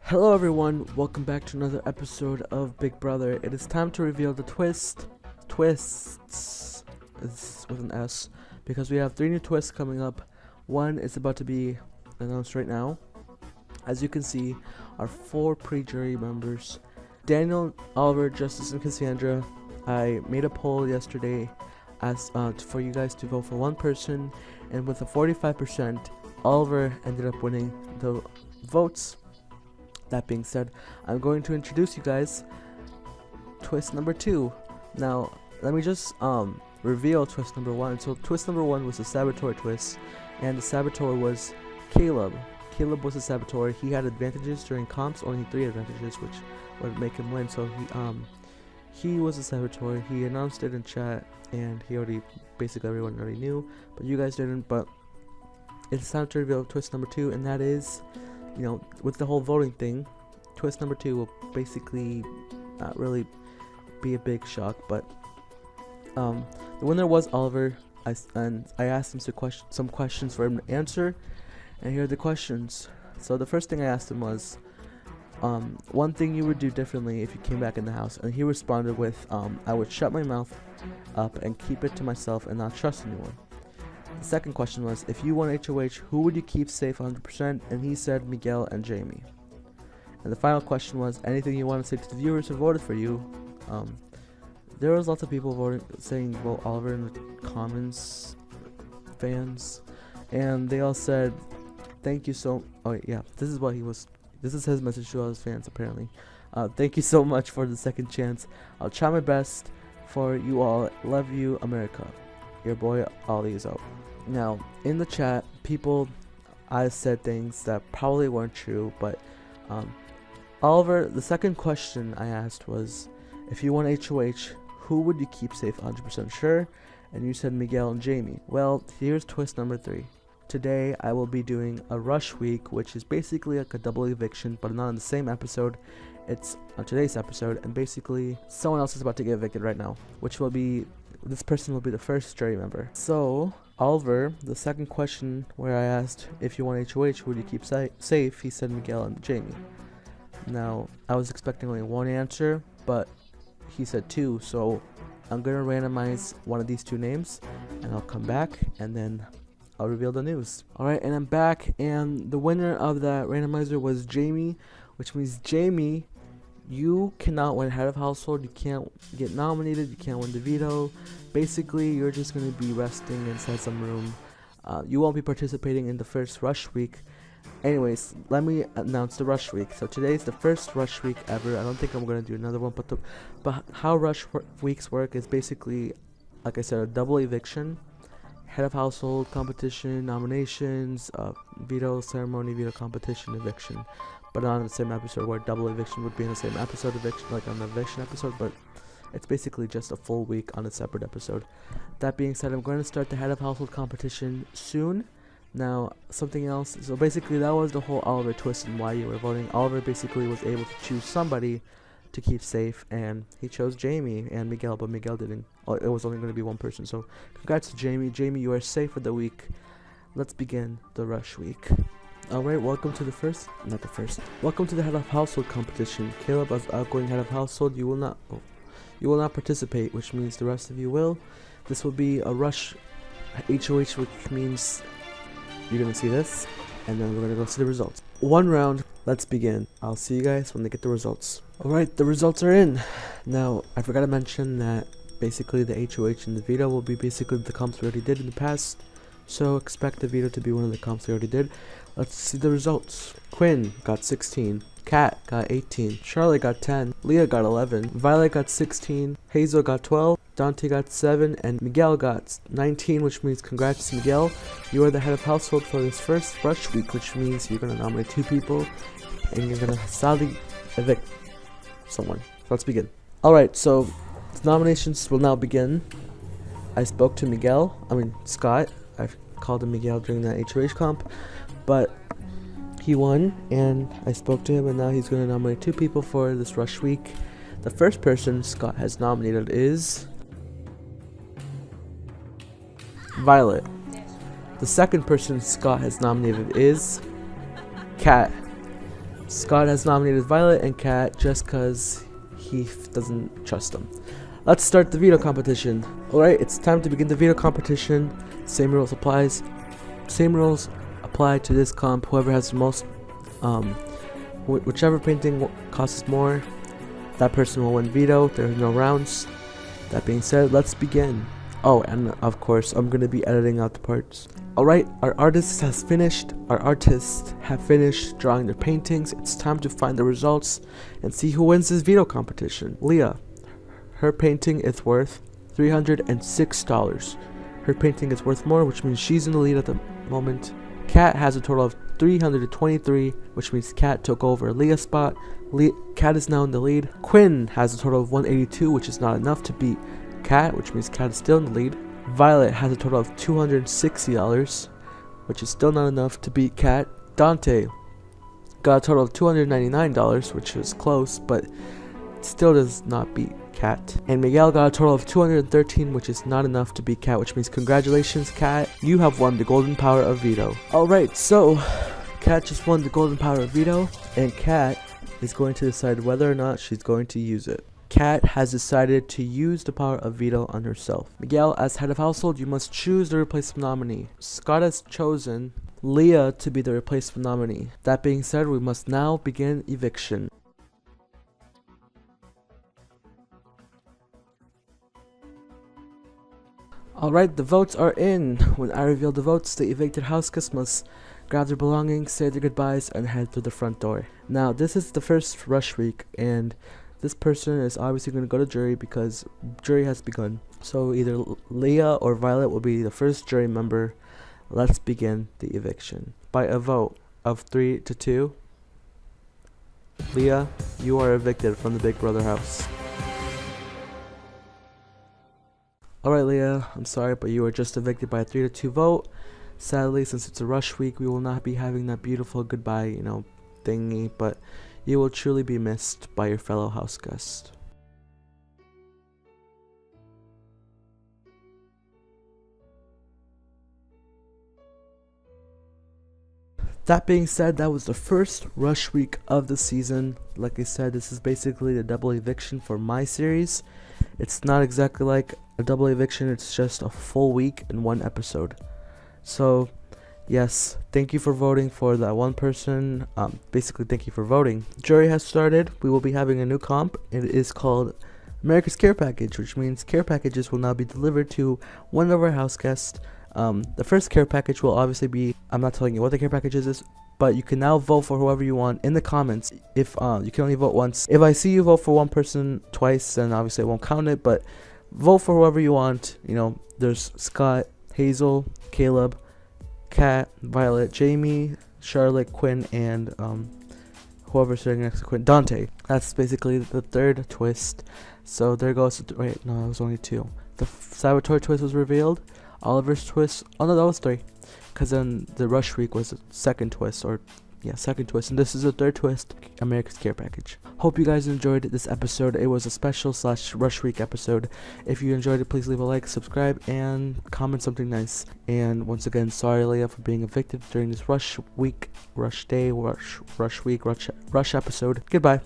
Hello everyone, welcome back to another episode of Big Brother. It is time to reveal the twists. It's with an S, because we have 3 new twists coming up. One is about to be announced right now. As you can see, our 4 pre-jury members, Daniel, Oliver, Justice, and Cassandra. I made a poll yesterday for you guys to vote for one person, and with a 45%, Oliver ended up winning the votes. That being said, I'm going to introduce you guys twist number 2. Now, let me just reveal twist number 1. So twist number 1 was the saboteur twist, and the saboteur was Caleb. Caleb was a saboteur. He had advantages during comps, only 3 advantages, which would make him win. So he was a saboteur. He announced it in chat, and basically everyone already knew, but you guys didn't. But it's time to reveal twist number 2, and that is, with the whole voting thing, twist number 2 will basically not really be a big shock, but the winner was Oliver. I asked him some questions for him to answer, and here are the questions. So the first thing I asked him was, one thing you would do differently if you came back in the house, and he responded with, I would shut my mouth up and keep it to myself and not trust anyone. The second question was, if you won HOH, who would you keep safe 100%? And he said Miguel and Jamie. And the final question was, anything you want to say to the viewers who voted for you? There was lots of people saying vote Oliver in the comments, fans, and they all said, thank you so. Oh yeah, this is his message to all his fans apparently. Thank you so much for the second chance. I'll try my best for you all. Love you, America. Your boy Ollie is out. Now, in the chat, I said things that probably weren't true, but Oliver, the second question I asked was, if you won HOH, who would you keep safe 100% sure? And you said Miguel and Jamie. Well, here's twist number 3. Today, I will be doing a rush week, which is basically like a double eviction, but not in the same episode. It's on today's episode, and basically, someone else is about to get evicted right now, this person will be the first jury member. So, Oliver, the second question where I asked if you won HOH, who would you keep safe? He said Miguel and Jamie. Now, I was expecting only one answer, but he said 2, so I'm going to randomize one of these 2 names, and I'll come back, and then I'll reveal the news. Alright, and I'm back, and the winner of that randomizer was Jamie, which means Jamie, you cannot win head of household, you can't get nominated, you can't win the veto. Basically, you're just going to be resting inside some room. You won't be participating in the first rush week. Anyways, let me announce the rush week. So today's the first rush week ever. I don't think I'm going to do another one, but how rush weeks work is basically, like I said, a double eviction, head of household, competition, nominations, veto ceremony, veto competition, eviction. But not in the same episode, where double eviction would be in the same episode, like an eviction episode, but it's basically just a full week on a separate episode. That being said, I'm going to start the head of household competition soon. Now, something else. So basically, that was the whole Oliver twist and why you were voting. Oliver basically was able to choose somebody to keep safe, and he chose Jamie and Miguel, but Miguel didn't. It was only going to be one person. So, congrats to Jamie. Jamie, you are safe for the week. Let's begin the rush week. Alright, welcome to welcome to the head of household competition. Caleb, as outgoing head of household, you will not participate, which means the rest of you will. This will be a rush HOH, which means you're gonna see this, and then we're gonna go see the results. 1 round, let's begin. I'll see you guys when they get the results. Alright, the results are in. Now, I forgot to mention that basically the HOH and the veto will be basically the comps we already did in the past. So expect the veto to be one of the comps we already did. Let's see the results. Quinn got 16. Kat got 18. Charlie got 10. Leah got 11. Violet got 16. Hazel got 12. Dante got 7. And Miguel got 19, which means congrats to Miguel. You are the head of household for this first rush week, which means you're going to nominate 2 people, and you're going to sadly evict someone. So let's begin. Alright, so the nominations will now begin. I spoke to Scott. I called him Miguel during that HOH comp, but he won, and I spoke to him, and now he's going to nominate 2 people for this rush week. The first person Scott has nominated is Violet. The second person Scott has nominated is Kat. Scott has nominated Violet and Kat just because he doesn't trust them. Let's start the veto competition. Alright, it's time to begin the veto competition. Same rules apply to this comp. Whoever has the most, whichever painting costs more, that person will win veto. There are no rounds. That being said, let's begin. Oh, and of course, I'm going to be editing out the parts. Alright, our artists have finished drawing their paintings. It's time to find the results and see who wins this veto competition. Leah, her painting is worth $306. Her painting is worth more, which means she's in the lead at the moment. Kat has a total of 323, which means Kat took over Leah's spot. Kat is now in the lead. Quinn has a total of 182, which is not enough to beat Kat, which means Kat is still in the lead. Violet has a total of $260, which is still not enough to beat Kat. Dante got a total of $299, which is close, but still does not beat Kat. And Miguel got a total of 213, which is not enough to beat Kat, which means congratulations, Kat. You have won the golden power of veto. Alright, so Kat just won the golden power of veto, and Kat is going to decide whether or not she's going to use it. Kat has decided to use the power of veto on herself. Miguel, as head of household, you must choose the replacement nominee. Scott has chosen Leah to be the replacement nominee. That being said, we must now begin eviction. Alright, the votes are in. When I reveal the votes, the evicted house guests must grab their belongings, say their goodbyes, and head through the front door. Now, this is the first rush week, and this person is obviously going to go to jury because jury has begun. So either Leah or Violet will be the first jury member. Let's begin the eviction. By a vote of 3 to 2, Leah, you are evicted from the Big Brother house. Alright Leah, I'm sorry, but you were just evicted by a 3 to 2 vote. Sadly, since it's a rush week, we will not be having that beautiful goodbye, thingy, but you will truly be missed by your fellow house guest. That being said, that was the first rush week of the season. Like I said, this is basically the double eviction for my series. It's not exactly like a double eviction, it's just a full week in one episode. So yes, thank you for voting for that one person. Basically, thank you for voting. Jury has started. We will be having a new comp. It is called America's Care Package, which means care packages will now be delivered to one of our house guests. The first care package will obviously be, I'm not telling you what the care package is, but you can now vote for whoever you want in the comments. If you can only vote once. If I see you vote for one person twice, then obviously I won't count it, but vote for whoever you want. There's Scott, Hazel, Caleb, Kat, Violet, Jamie, Charlotte, Quinn, and whoever's sitting next to Quinn, Dante. That's basically the third twist. So there goes. Wait, no, it was only 2. The Saboteur twist was revealed. Oliver's twist. Oh no, that was 3. Because then the rush week was the second twist, second twist, and this is the third twist, America's Care Package. Hope you guys enjoyed this episode. It was a special / rush week episode. If you enjoyed it, please leave a like, subscribe, and comment something nice. And once again, sorry Leah for being evicted during this rush week, rush day, rush week, rush episode. Goodbye.